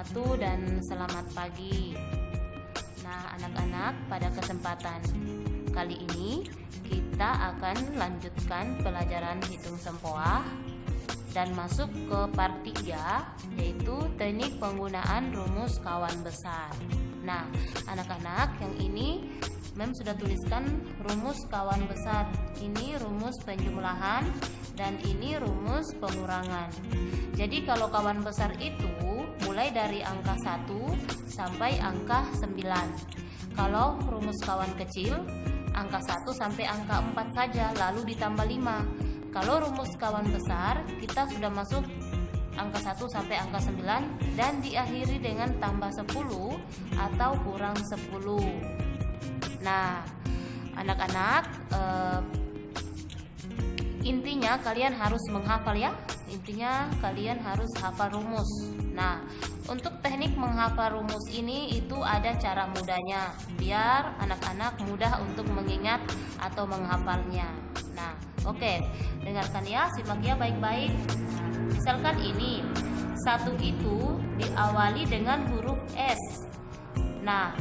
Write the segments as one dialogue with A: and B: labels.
A: wabarakatuh dan selamat pagi. Nah, anak-anak, pada kesempatan kali ini kita akan lanjutkan pelajaran hitung sempoah dan masuk ke part 3, yaitu teknik penggunaan rumus kawan besar. Nah, anak-anak, yang ini Mem sudah tuliskan rumus kawan besar. Ini rumus penjumlahan dan ini rumus pengurangan. Jadi kalau kawan besar itu mulai dari angka 1 sampai angka 9. Kalau rumus kawan kecil, angka 1 sampai angka 4 saja, lalu ditambah 5. Kalau rumus kawan besar, kita sudah masuk angka 1 sampai angka 9 dan diakhiri dengan tambah 10 atau kurang 10. Nah, anak-anak, intinya kalian harus menghafal ya. Intinya kalian harus hafal rumus. Nah, untuk teknik menghafal rumus ini itu ada cara mudahnya, biar anak-anak mudah untuk mengingat atau menghafalnya. Nah, oke, dengarkan ya, simak ya baik-baik. Misalkan ini 1 itu diawali dengan huruf S. Nah,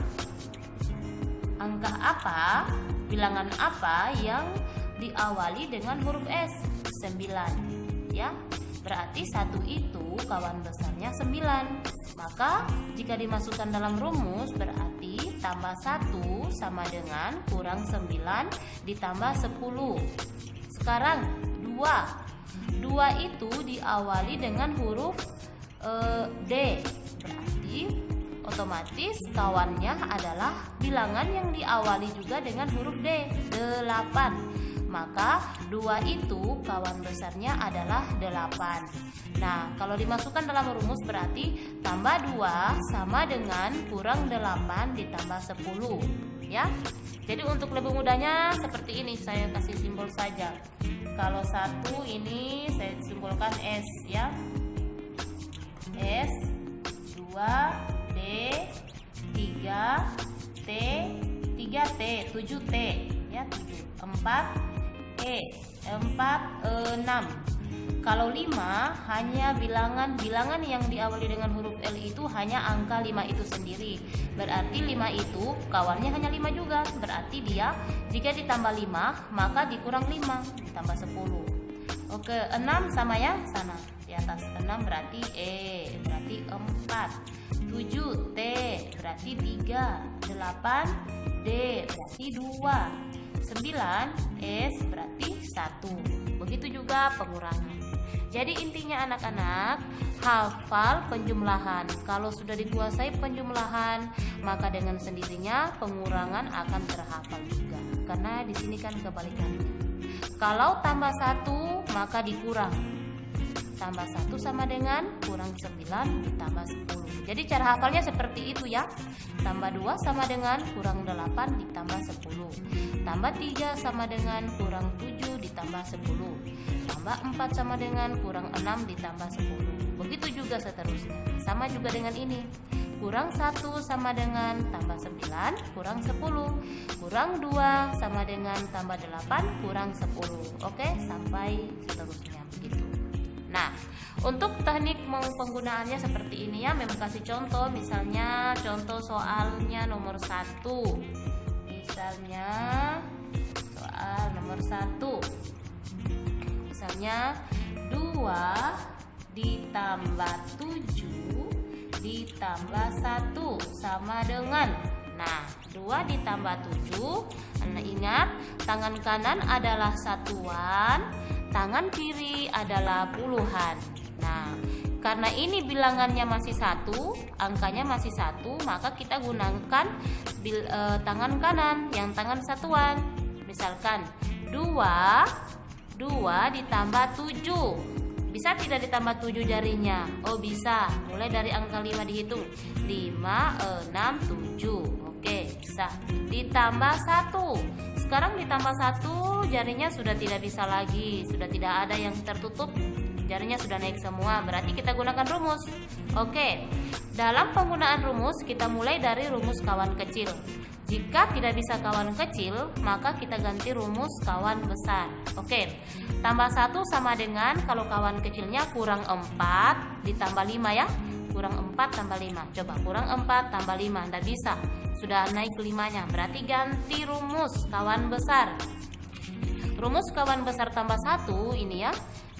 A: angka apa, bilangan apa yang diawali dengan huruf S? 9, ya. Berarti 1 itu kawan besarnya 9. Maka jika dimasukkan dalam rumus berarti tambah 1 sama dengan kurang 9 ditambah 10. Sekarang 2. 2 itu diawali dengan huruf D. Berarti otomatis kawannya adalah bilangan yang diawali juga dengan huruf D, 8. Maka 2 itu kawan besarnya adalah 8. Nah, kalau dimasukkan dalam rumus berarti tambah 2 sama dengan kurang 8 ditambah 10, ya. Jadi untuk lebih mudahnya seperti ini, saya kasih simbol saja. Kalau 1 ini saya simbolkan S, ya. S, 2 D, 3 T, 3T, 7T, ya, 7, 4 E, 6. Kalau 5 hanya bilangan yang diawali dengan huruf L itu hanya angka 5 itu sendiri. Berarti 5 itu kawannya hanya 5 juga. Berarti dia jika ditambah 5 maka dikurang 5 ditambah 10. Oke, 6 sama ya, sana di atas. 6 berarti E, berarti 4. 7 T berarti 3, 8 D berarti 2, 9 S berarti 1. Begitu juga pengurangan. Jadi intinya anak-anak, hafal penjumlahan. Kalau sudah dikuasai penjumlahan, maka dengan sendirinya pengurangan akan terhafal juga. Karena di sini kan kebalikannya. Kalau tambah 1 maka dikurang. Tambah 1 sama dengan kurang 9 ditambah 10. Jadi cara hafalnya seperti itu ya. Tambah 2 sama dengan kurang 8 ditambah 10. Tambah 3 sama dengan kurang 7 ditambah 10. Tambah 4 sama dengan kurang 6 ditambah 10. Begitu juga seterusnya. Sama juga dengan ini. Kurang 1 sama dengan tambah 9 kurang 10. Kurang 2 sama dengan tambah 8 kurang 10. Oke, sampai seterusnya begitu. Nah, untuk teknik penggunaannya seperti ini ya, memang kasih contoh. Misalnya contoh soalnya nomor 1. Misalnya soal nomor 1. Misalnya 2 ditambah 7 ditambah 1 sama dengan. Nah, 2 ditambah 7. Anda ingat, tangan kanan adalah satuan, tangan kiri adalah puluhan. Nah, karena ini bilangannya masih 1, angkanya masih 1, maka kita gunakan tangan kanan yang tangan satuan. Misalkan 2 ditambah 7. Bisa tidak ditambah 7 jarinya? Oh bisa, mulai dari angka 5 dihitung. 5, 6, 7. Oke, bisa. Ditambah 1. Sekarang ditambah 1, jarinya sudah tidak bisa lagi. Sudah tidak ada yang tertutup. Jarinya sudah naik semua. Berarti kita gunakan rumus. Oke, dalam penggunaan rumus kita mulai dari rumus kawan kecil. Jika tidak bisa kawan kecil, maka kita ganti rumus kawan besar. Oke, tambah 1 sama dengan, kalau kawan kecilnya kurang 4 ditambah 5 ya. kurang 4 tambah 5. Coba kurang 4 tambah 5, tidak bisa. Sudah naik 5-nya, berarti ganti rumus kawan besar. Rumus kawan besar tambah 1 ini ya.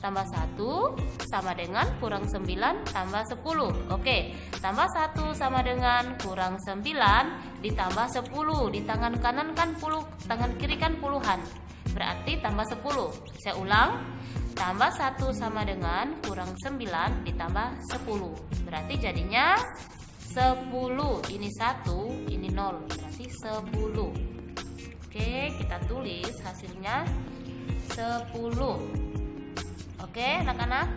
A: Tambah 1 sama dengan kurang 9 tambah 10. Oke, tambah 1 sama dengan kurang 9 ditambah 10. Di tangan kanan kan 10, tangan kiri kan puluhan. Berarti tambah 10. Saya ulang. Tambah 1 sama dengan kurang 9 ditambah 10. Berarti jadinya 10. Ini 1, ini 0. Berarti 10. Oke, kita tulis hasilnya 10. Oke, anak-anak.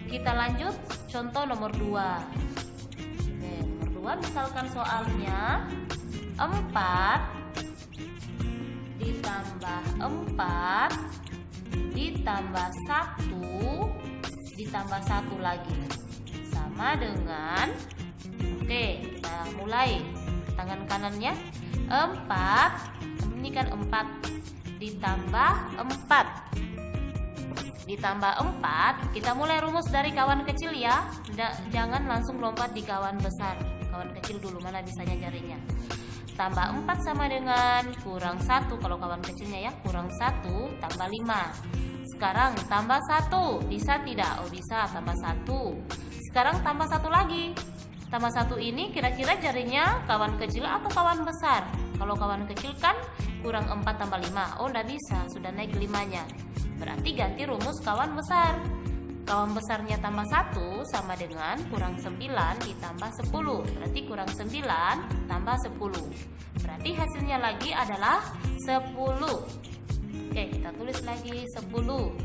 A: Kita lanjut contoh nomor 2. Oke, nomor 2 misalkan soalnya 4 ditambah 4 ditambah 1 ditambah 1 lagi sama dengan, oke, kita mulai tangan kanannya. 4, ini kan 4 ditambah 4 ditambah 4, kita mulai rumus dari kawan kecil ya. Jangan langsung lompat di kawan besar. Kawan kecil dulu, mana bisanya jarinya. Tambah 4 sama dengan kurang 1. Kalau kawan kecilnya ya, kurang 1 tambah 5. Sekarang tambah 1, bisa tidak? Oh bisa, tambah 1. Sekarang tambah 1 lagi. Tambah 1 ini kira-kira jarinya kawan kecil atau kawan besar? Kalau kawan kecil kan kurang 4 tambah 5. Oh enggak bisa, sudah naik 5-nya. Berarti ganti rumus kawan besar. Kawan besarnya tambah 1 sama dengan kurang 9 ditambah 10. Berarti kurang 9 tambah 10. Berarti hasilnya lagi adalah 10. Oke, kita tulis lagi 10.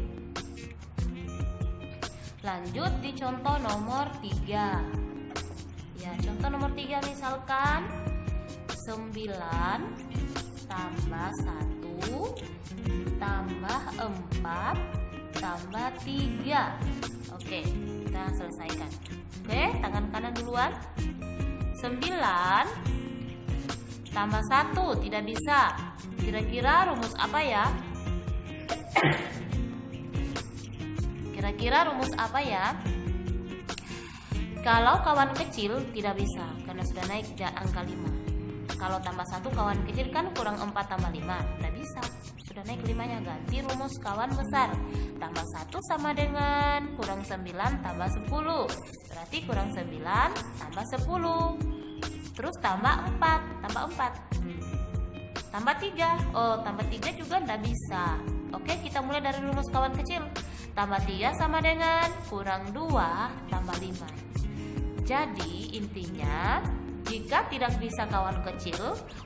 A: Lanjut di contoh nomor 3. Ya, contoh nomor 3 misalkan 9 tambah 1 tambah 4 tambah 3. Oke, kita selesaikan. Oke, tangan kanan duluan. 9 tambah 1 tidak bisa. Kira-kira rumus apa ya? Kira-kira rumus apa ya? Kalau kawan kecil tidak bisa karena sudah naik angka 5. Kalau tambah 1 kawan kecil kan kurang 4 tambah 5, tidak bisa. Sudah naik 5-nya, ganti rumus kawan besar. Tambah 1 sama dengan kurang 9 tambah 10. Berarti kurang 9 tambah 10. Terus tambah 4, tambah 4. Tambah 3. Oh, tambah 3 juga tidak bisa. Oke, kita mulai dari rumus kawan kecil. Tambah 3 sama dengan kurang 2 tambah 5. Jadi intinya, jika tidak bisa kawan kecil,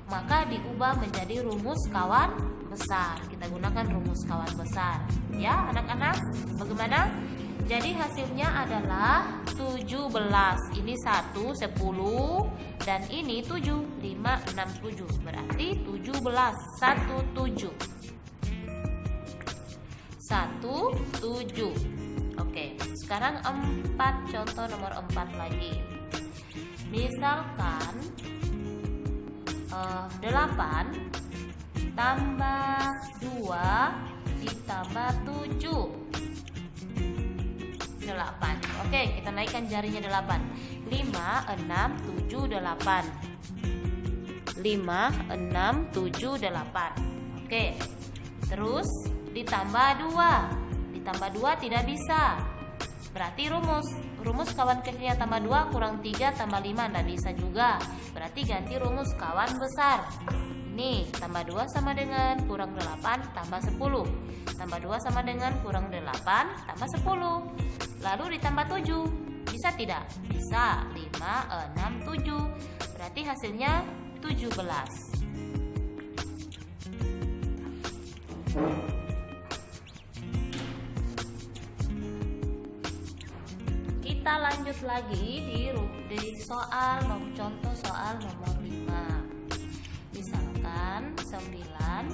A: maka diubah menjadi rumus kawan besar. Kita gunakan rumus kawan besar. Ya, anak-anak, bagaimana? Jadi hasilnya adalah 17. Ini 1, 10, dan ini 7. 5, 6, 7. Berarti 17. 1, 7. 1, 7. Oke, sekarang 4, contoh nomor 4 lagi. Misalkan 8 tambah 2 ditambah 7. 8. Oke, kita naikkan jarinya 8. 5, 6, 7, 8. 5, 6, 7, 8. Oke. Terus ditambah 2. Ditambah 2 tidak bisa. Berarti rumus kawan kecilnya tambah 2 kurang 3 tambah 5 tidak bisa juga. Berarti ganti rumus kawan besar. Ini tambah 2 sama dengan kurang 8 tambah 10. Tambah 2 sama dengan kurang 8 tambah 10. Lalu ditambah 7. Bisa tidak? Bisa. 5, 6, 7. Berarti hasilnya 17. Kita lanjut lagi di soal contoh soal nomor 5. Misalkan 9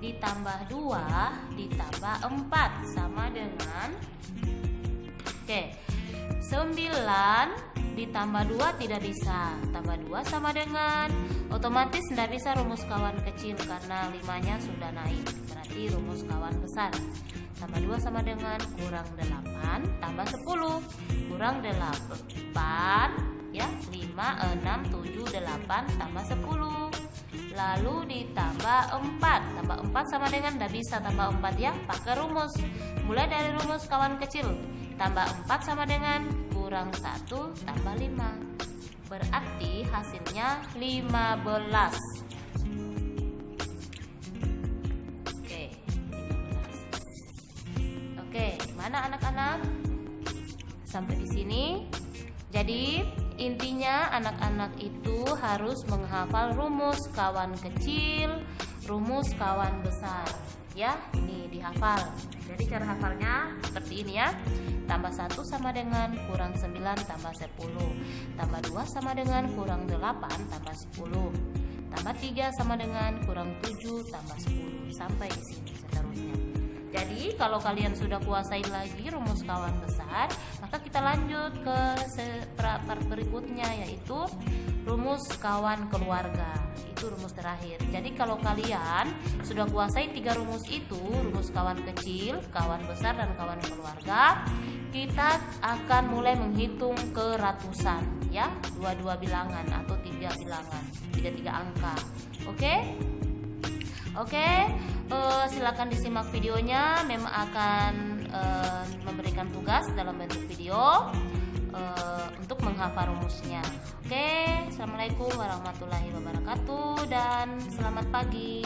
A: ditambah 2 ditambah 4 sama dengan 9 ditambah 2 tidak bisa. Tambah 2 sama dengan, otomatis tidak bisa rumus kawan kecil karena 5-nya sudah naik. Berarti rumus kawan besar. Tambah 2 sama dengan kurang 8 tambah 10. Kurang 8 ya, 5, 6, 7, 8 tambah 10. Lalu ditambah 4. Tambah 4 sama dengan, tidak bisa tambah 4 ya, pakai rumus. Mulai dari rumus kawan kecil. Tambah 4 sama dengan kurang 1 tambah 5. Berarti hasilnya 15. Oke, 15. Oke, mana anak-anak? Sampai di sini. Jadi intinya anak-anak itu harus menghafal rumus kawan kecil, rumus kawan besar. Ya, ini dihafal. Jadi cara hafalnya seperti ini ya. Tambah 1 sama dengan kurang 9 tambah 10. Tambah 2 sama dengan kurang 8 tambah 10. Tambah 3 sama dengan kurang 7 tambah 10. Sampai di sini seterusnya. Jadi kalau kalian sudah kuasai lagi rumus kawan besar, maka kita lanjut ke part berikutnya, yaitu rumus kawan keluarga. Itu rumus terakhir. Jadi kalau kalian sudah kuasai 3 rumus itu, rumus kawan kecil, kawan besar, dan kawan keluarga, kita akan mulai menghitung ke ratusan ya, 2 bilangan atau 3 bilangan, 3 angka. Oke, silakan disimak videonya. Memang akan memberikan tugas dalam bentuk video untuk menghafal rumusnya. Oke, assalamualaikum warahmatullahi wabarakatuh dan selamat pagi.